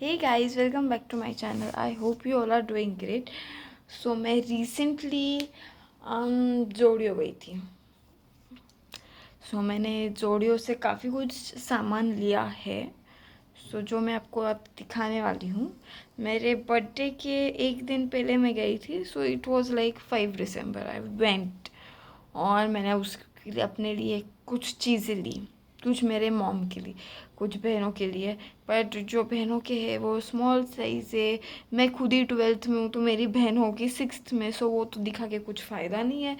Hey guys, welcome back to my channel. I hope you all are doing great. So मैं recently जोड़ियो गई थी. मैंने जोड़ियो से काफ़ी कुछ सामान लिया है. जो मैं आपको अब दिखाने वाली हूँ. मेरे बर्थडे के एक दिन पहले मैं गई थी. It was like 5 December I went. और मैंने उसके लिए अपने लिए कुछ चीज़ें ली. कुछ मेरे मॉम के लिए, कुछ बहनों के लिए. बट जो बहनों के है वो स्मॉल साइज़ है. मैं खुद ही 12th में हूँ तो मेरी बहन होगी 6th में. वो तो दिखा के कुछ फ़ायदा नहीं है.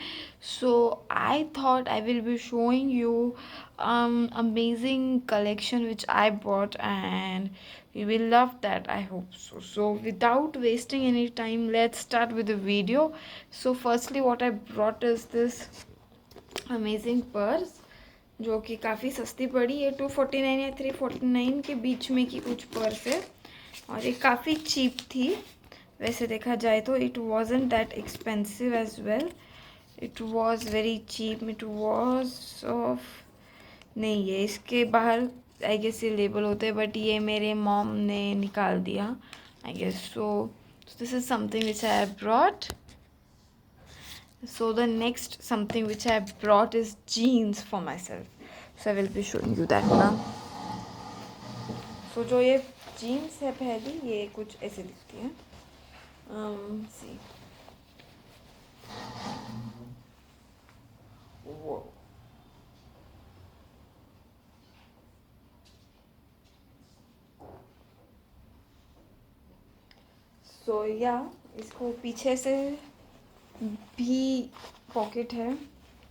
I thought I will be showing you amazing collection which I bought and you will love that, I hope so without wasting any time, let's start with the video. Firstly what I brought is this amazing purse जो कि काफ़ी सस्ती पड़ी है. 249 या 349 के बीच में की कुछ पर्स है. और ये काफ़ी चीप थी वैसे देखा जाए तो. It wasn't that expensive as well. It was very cheap. It was off नहीं है इसके बाहर आई गेस ये लेबल होते हैं बट ये मेरे मॉम ने निकाल दिया I guess. This is something which I have brought. The next something which I brought is jeans for myself. I will be showing you that now. जो ये jeans है पहली, ये कुछ ऐसे दिखती है. See. Whoa. Yeah, इसको पीछे से भी पॉकेट है.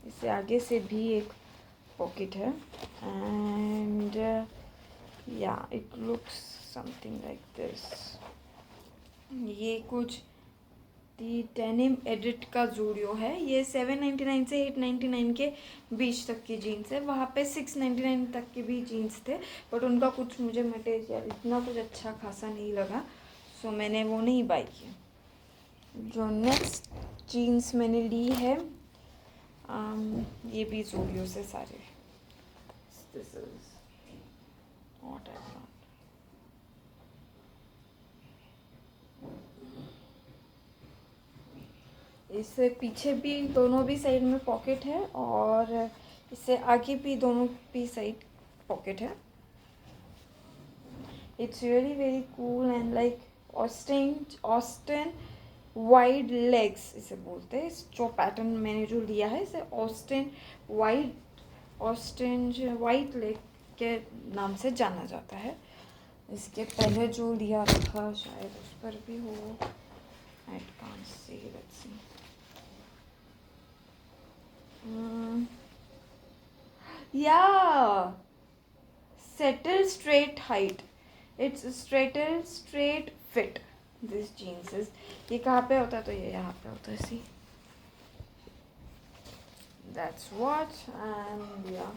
इससे आगे से भी एक पॉकेट है. एंड या it looks something like this. ये कुछ दी डेनिम एडिट का जूडियो है. ये 799 से 899 के बीच तक की जीन्स है. वहाँ पे 699 तक के भी जीन्स थे बट उनका कुछ मुझे मटेरियल इतना कुछ अच्छा खासा नहीं लगा. मैंने वो नहीं बाई किया. जो नेक्स्ट जीन्स मैंने ली है ये भी जूडियो से सारे. This is what I want. इससे पीछे भी दोनों भी साइड में पॉकेट है और इससे आगे भी दोनों भी साइड पॉकेट है. It's really very cool and like Austin wide legs इसे बोलते हैं. जो पैटर्न मैंने जो लिया है इसे ऑस्टिन वाइड लेग के नाम से जाना जाता है. इसके पहले जो लिया था शायद उस पर भी हो. I can't see. Let's see. Yeah. Settle straight height. It's settle straight fit. This jeans is. ये कहाँ पे होता है तो ये यहाँ पे होता है. See. That's what. And yeah.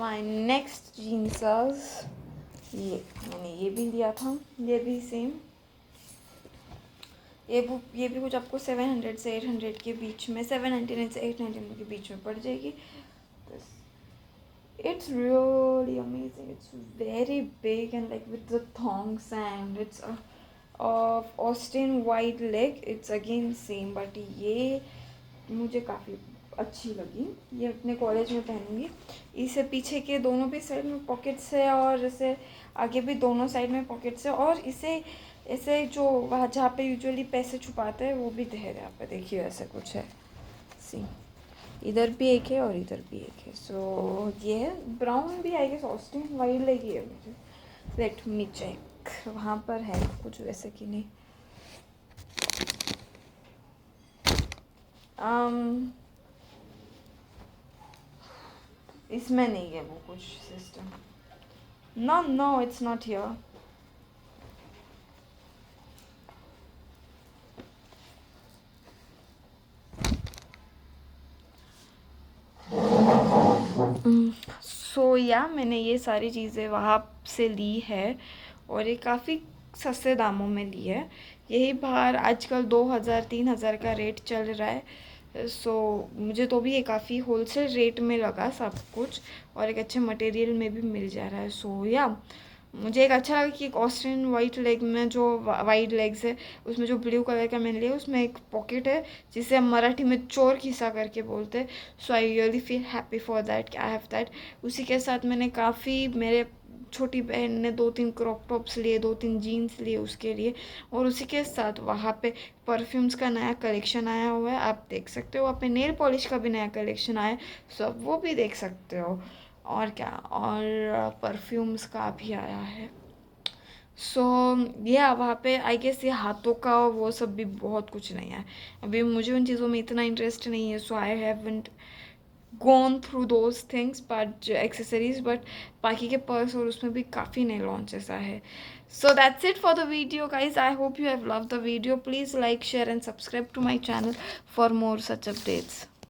My next jeans is ये मैंने ये भी लिया था. ये भी सेम. ये भी कुछ आपको 700 से 800 के बीच में 799 से 899 के बीच में पड़ जाएगी. It's really amazing. It's very big and like with the thongs and it's of Austin wide leg. It's again same but ये मुझे काफ़ी अच्छी लगी. ये अपने कॉलेज में पहनूंगी. इसे पीछे के दोनों भी साइड में पॉकेट्स है और इसे आगे भी दोनों साइड में पॉकेट्स है. और इसे ऐसे जो वहाँ जहाँ पे यूजुअली पैसे छुपाते हैं वो भी है यहाँ पे. देखिए ऐसे कुछ है. सी इधर भी एक है और इधर भी एक है. ये है ब्राउन भी आई गेस ऑस्टिन वाइड लगी है मुझे. Let me check. वहाँ पर है कुछ वैसे कि नहीं. इसमें नहीं है वो कुछ system. No it's not here. मैंने ये सारी चीज़ें वहाँ से ली है और ये काफ़ी सस्ते दामों में ली है. यही बाहर आजकल 2000-3000 का रेट चल रहा है. मुझे तो भी ये काफ़ी होलसेल रेट में लगा सब कुछ और एक अच्छे मटेरियल में भी मिल जा रहा है. मुझे एक अच्छा लगा कि एक ऑस्ट्रियन वाइट लेग में जो वाइट लेग्स है उसमें जो ब्लू कलर का मैंने लिया उसमें एक पॉकेट है जिसे हम मराठी में चोर खिस्सा करके बोलते हैं. So I really feel happy for that कि आई हैव दैट. उसी के साथ मैंने काफ़ी, मेरे छोटी बहन ने 2-3 क्रॉप टॉप्स लिए, 2-3 जीन्स लिए उसके लिए. और उसी के साथ वहाँ पे परफ्यूम्स का नया कलेक्शन आया हुआ है, आप देख सकते हो. वहाँ पे नेल पॉलिश का भी नया कलेक्शन आया है, सो आप वो भी देख सकते हो. और क्या, और परफ्यूम्स का भी आया है. सो ये वहाँ पे आई गेस ये हाथों का वो सब भी बहुत कुछ नहीं है. अभी मुझे उन चीज़ों में इतना इंटरेस्ट नहीं है, so I haven't gone through those things, but accessories, but बाकी के पर्स और उसमें भी काफ़ी नए लॉन्चेस आए हैं. So that's it for the video guys. I hope you have loved the video. Please like, share and subscribe to my channel for more such updates.